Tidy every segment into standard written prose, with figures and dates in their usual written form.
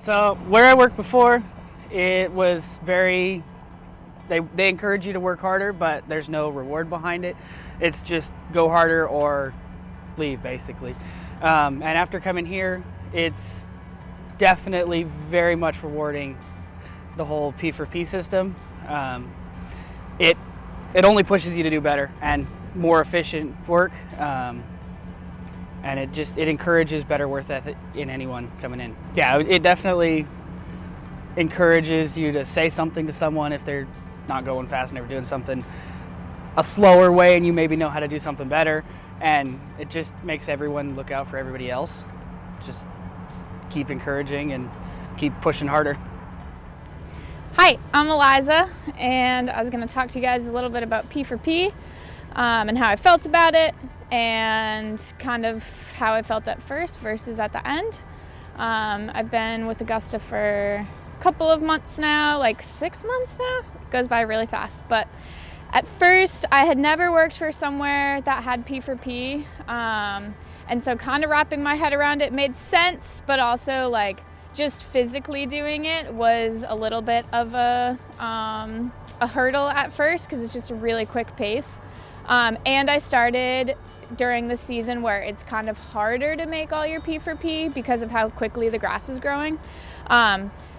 So where I worked before, it was very, they encourage you to work harder, but there's no reward behind it. It's just go harder or leave, basically. And after coming here, it's definitely very much rewarding, the whole P for P system. It only pushes you to do better and more efficient work. And it encourages better work ethic in anyone coming in. Yeah, it definitely encourages you to say something to someone if they're not going fast and they're doing something a slower way and you maybe know how to do something better. And it just makes everyone look out for everybody else. Just keep encouraging and keep pushing harder. Hi, I'm Eliza, and I was going to talk to you guys a little bit about P for P and how I felt about it, and kind of how I felt at first versus at the end. I've been with Augusta for a couple of months now, like 6 months now. It goes by really fast. But at first, I had never worked for somewhere that had P for P. And so kind of wrapping my head around it made sense, but also like just physically doing it was a little bit of a hurdle at first because it's just a really quick pace. And I started during the season where it's kind of harder to make all your P for P because of how quickly the grass is growing.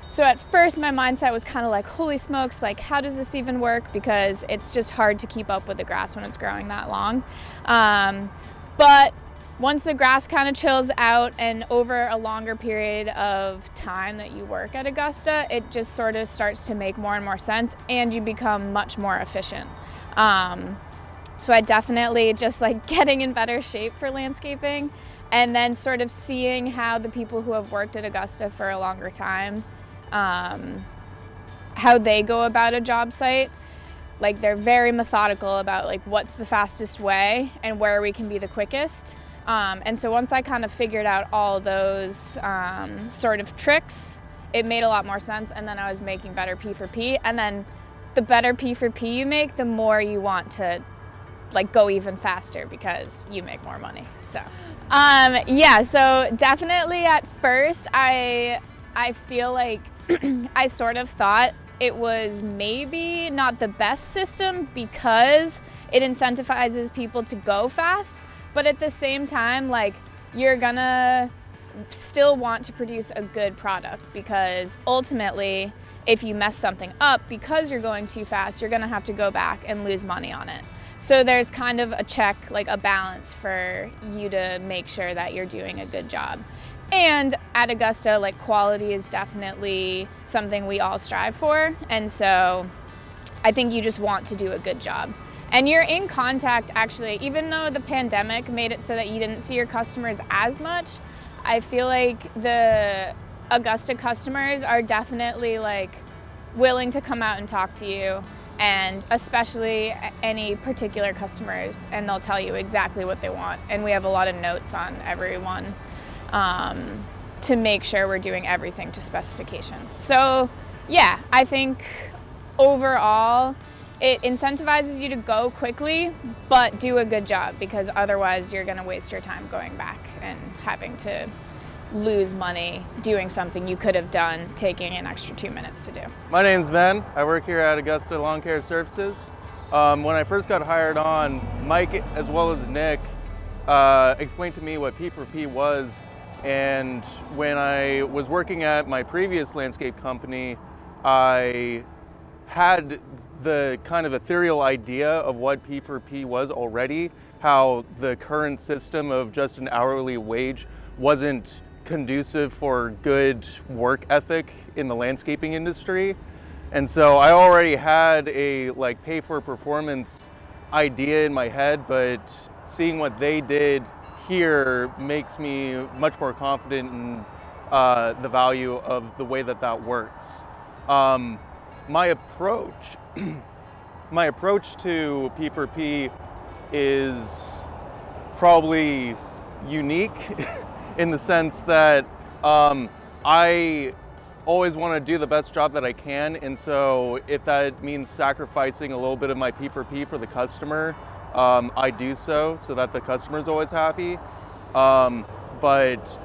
So at first my mindset was kind of like, holy smokes, like how does this even work? Because it's just hard to keep up with the grass when it's growing that long. But once the grass kind of chills out and over a longer period of time that you work at Augusta, it just sort of starts to make more and more sense and you become much more efficient. So I definitely just like getting in better shape for landscaping and then sort of seeing how the people who have worked at Augusta for a longer time, how they go about a job site. Like they're very methodical about like what's the fastest way and where we can be the quickest. And so once I kind of figured out all those sort of tricks, it made a lot more sense. And then I was making better P for P. And then the better P for P you make, the more you want to like go even faster because you make more money. So, yeah, so definitely at first I feel like I sort of thought it was maybe not the best system because it incentivizes people to go fast. But at the same time, like, you're gonna still want to produce a good product because ultimately, if you mess something up because you're going too fast, you're gonna have to go back and lose money on it. So there's kind of a check, like a balance for you to make sure that you're doing a good job. And at Augusta, like quality is definitely something we all strive for. And so I think you just want to do a good job. And you're in contact, actually, even though the pandemic made it so that you didn't see your customers as much, I feel like the Augusta customers are definitely like willing to come out and talk to you, and especially any particular customers, and they'll tell you exactly what they want. And we have a lot of notes on everyone to make sure we're doing everything to specification. So yeah, I think overall, it incentivizes you to go quickly, but do a good job because otherwise you're going to waste your time going back and having to lose money doing something you could have done taking an extra 2 minutes to do. My name's Ben. I work here at Augusta Lawn Care Services. When I first got hired on, Mike as well as Nick explained to me what P for P was, and when I was working at my previous landscape company, I had the kind of ethereal idea of what P for P was already, how the current system of just an hourly wage wasn't conducive for good work ethic in the landscaping industry. And so I already had a like pay for performance idea in my head, but seeing what they did here makes me much more confident in the value of the way that that works. My approach to P for P is probably unique in the sense that I always want to do the best job that I can, and so if that means sacrificing a little bit of my P for P for the customer, I do so that the customer is always happy. But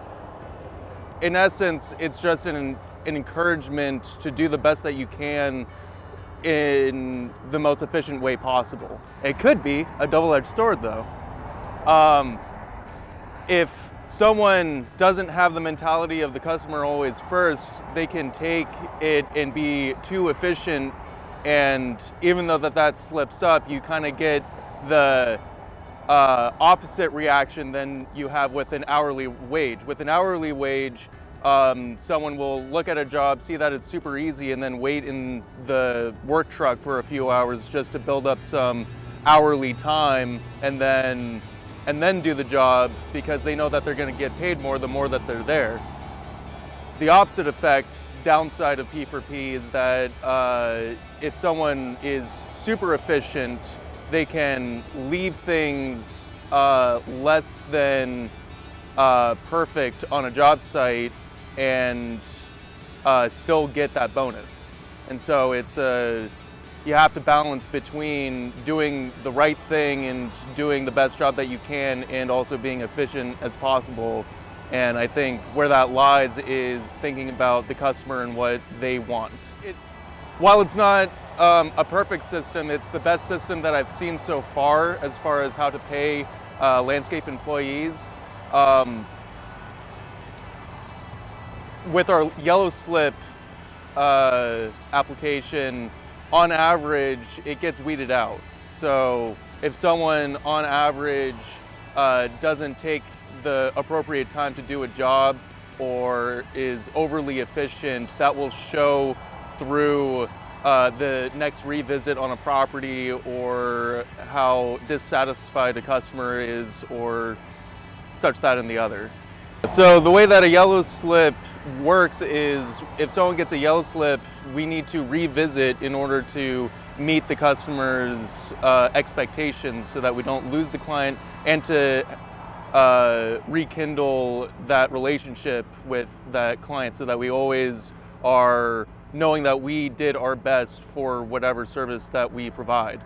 in essence, it's just an encouragement to do the best that you can in the most efficient way possible. It could be a double-edged sword though. If someone doesn't have the mentality of the customer always first, they can take it and be too efficient, and even though that slips up, you kind of get the opposite reaction than you have with an hourly wage. With an hourly wage, someone will look at a job, see that it's super easy, and then wait in the work truck for a few hours just to build up some hourly time, and then do the job because they know that they're going to get paid more the more that they're there. The opposite effect, downside of P4P, is that if someone is super efficient, they can leave things less than perfect on a job site and still get that bonus. And so you have to balance between doing the right thing and doing the best job that you can, and also being efficient as possible. And I think where that lies is thinking about the customer and what they want. While it's not a perfect system, it's the best system that I've seen so far as how to pay landscape employees. With our yellow slip application, on average, it gets weeded out. So if someone on average doesn't take the appropriate time to do a job or is overly efficient, that will show through the next revisit on a property, or how dissatisfied a customer is, or such that and the other. So the way that a yellow slip works is, if someone gets a yellow slip, we need to revisit in order to meet the customer's expectations so that we don't lose the client, and to rekindle that relationship with that client so that we always are knowing that we did our best for whatever service that we provide.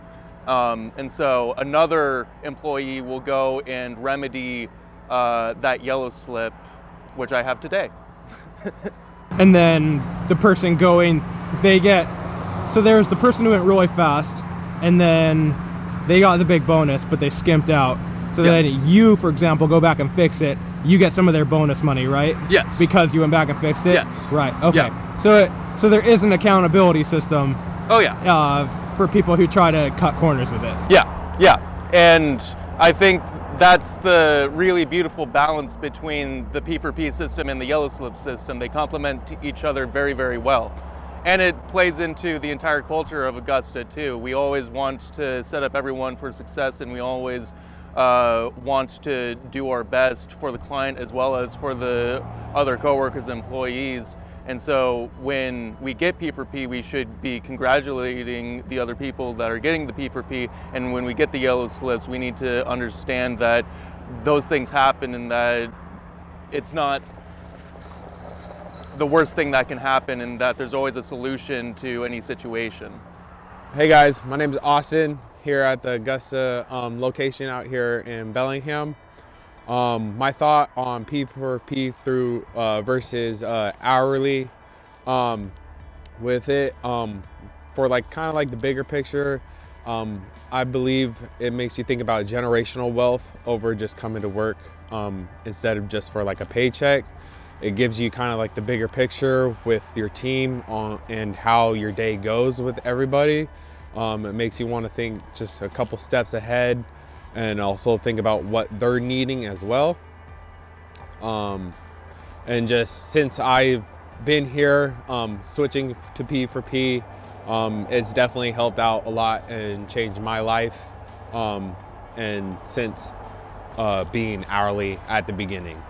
And so another employee will go and remedy that yellow slip, which I have today. And then the person going, so there's the person who went really fast, and then they got the big bonus, but they skimped out. So then you, for example, go back and fix it. You get some of their bonus money, right? Yes. Because you went back and fixed it? Yes. Right, okay. Yeah. So there is an accountability system. Oh yeah. For people who try to cut corners with it. Yeah. And I think that's the really beautiful balance between the P4P system and the yellow slip system. They complement each other very, very well. And it plays into the entire culture of Augusta too. We always want to set up everyone for success, and we always want to do our best for the client as well as for the other coworkers and employees. And so when we get P4P, we should be congratulating the other people that are getting the P4P. And when we get the yellow slips, we need to understand that those things happen, and that it's not the worst thing that can happen, and that there's always a solution to any situation. Hey guys, my name is Austin, here at the Augusta location out here in Bellingham. My thought on P4P through versus hourly with it, for kind of the bigger picture, I believe it makes you think about generational wealth over just coming to work instead of just for a paycheck. It gives you kind of the bigger picture with your team and how your day goes with everybody. It makes you want to think just a couple steps ahead, and also think about what they're needing as well. And just since I've been here, switching to P4P, it's definitely helped out a lot and changed my life. And since being hourly at the beginning.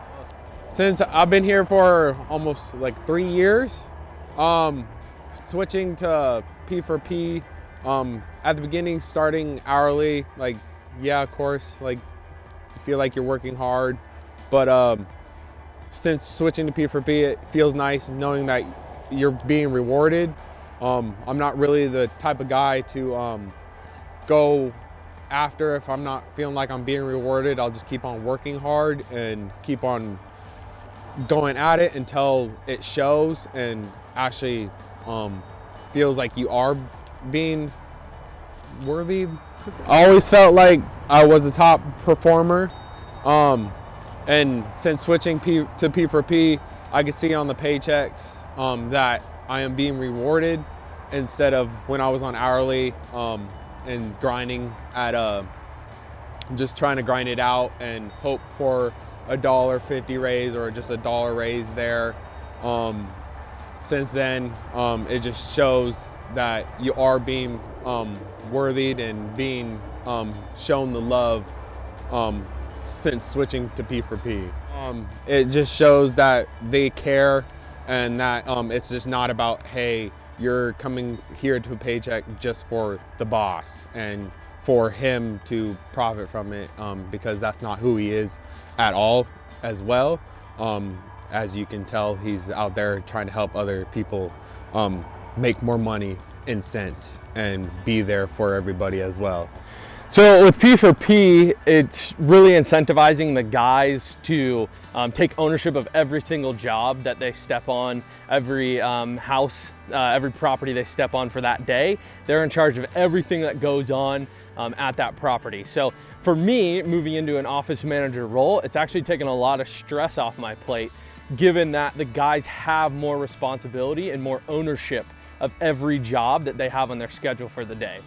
Since I've been here for almost 3 years, switching to P4P, at the beginning, starting hourly, yeah, of course, you feel like you're working hard, but since switching to P4P, it feels nice knowing that you're being rewarded. I'm not really the type of guy to go after if I'm not feeling like I'm being rewarded. I'll just keep on working hard and keep on going at it until it shows and actually feels like you are being worthy. I always felt like I was a top performer, and since switching to P4P, I could see on the paychecks that I am being rewarded instead of when I was on hourly and grinding at just trying to grind it out and hope for a $1.50 raise or just a $1 raise there. Since then, it just shows that you are being worthied and being shown the love since switching to P4P. It just shows that they care and that it's just not about, hey, you're coming here to a paycheck just for the boss and for him to profit from it, because that's not who he is at all as well. As you can tell, he's out there trying to help other people make more money in cents and be there for everybody as well. So with P4P, it's really incentivizing the guys to take ownership of every single job that they step on, every house, every property they step on for that day. They're in charge of everything that goes on at that property. So for me, moving into an office manager role, it's actually taken a lot of stress off my plate, given that the guys have more responsibility and more ownership of every job that they have on their schedule for the day.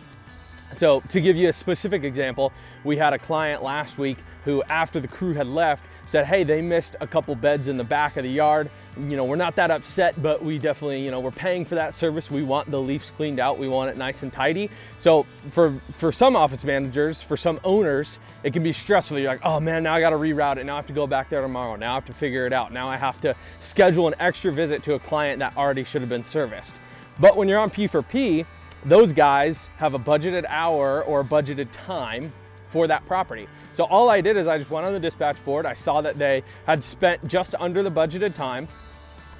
So to give you a specific example, we had a client last week who, after the crew had left, said, hey, they missed a couple beds in the back of the yard. You know, we're not that upset, but we definitely, you know, we're paying for that service. We want the leaves cleaned out. We want it nice and tidy. So for some office managers, for some owners, it can be stressful. You're like, oh man, now I got to reroute it. Now I have to go back there tomorrow. Now I have to figure it out. Now I have to schedule an extra visit to a client that already should have been serviced. But when you're on P4P, those guys have a budgeted hour or a budgeted time for that property. So all I did is I just went on the dispatch board. I saw that they had spent just under the budgeted time,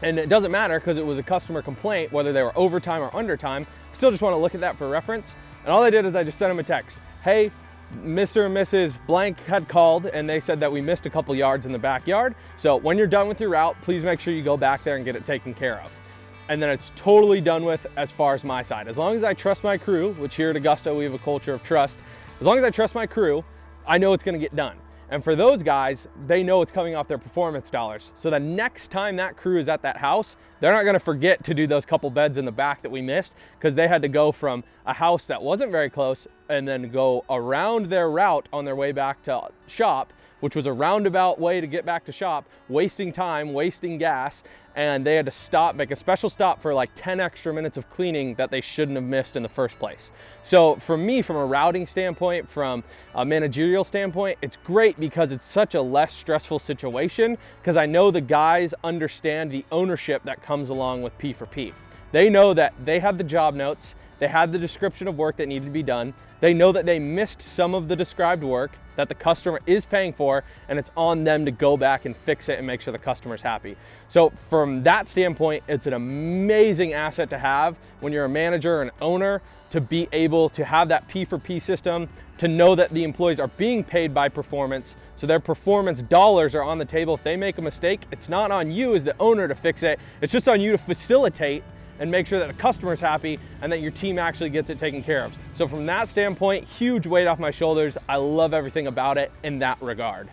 and it doesn't matter because it was a customer complaint, whether they were overtime or undertime. I still just want to look at that for reference. And all I did is I just sent them a text. Hey, Mr. and Mrs. Blank had called and they said that we missed a couple yards in the backyard. So when you're done with your route, please make sure you go back there and get it taken care of. And then it's totally done with as far as my side. As long as I trust my crew, which here at Augusta we have a culture of trust, as long as I trust my crew, I know it's gonna get done. And for those guys, they know it's coming off their performance dollars. So the next time that crew is at that house, they're not gonna forget to do those couple beds in the back that we missed, because they had to go from a house that wasn't very close and then go around their route on their way back to shop, which was a roundabout way to get back to shop, wasting time, wasting gas, and they had to stop, make a special stop for like 10 extra minutes of cleaning that they shouldn't have missed in the first place. So for me, from a routing standpoint, from a managerial standpoint, it's great because it's such a less stressful situation, because I know the guys understand the ownership that comes along with P4P. They know that they have the job notes, they had the description of work that needed to be done, they know that they missed some of the described work that the customer is paying for, and it's on them to go back and fix it and make sure the customer's happy. So from that standpoint, it's an amazing asset to have when you're a manager or an owner, to be able to have that P4P system, to know that the employees are being paid by performance, so their performance dollars are on the table. If they make a mistake, it's not on you as the owner to fix it, it's just on you to facilitate and make sure that the customer's happy and that your team actually gets it taken care of. So from that standpoint, huge weight off my shoulders. I love everything about it in that regard.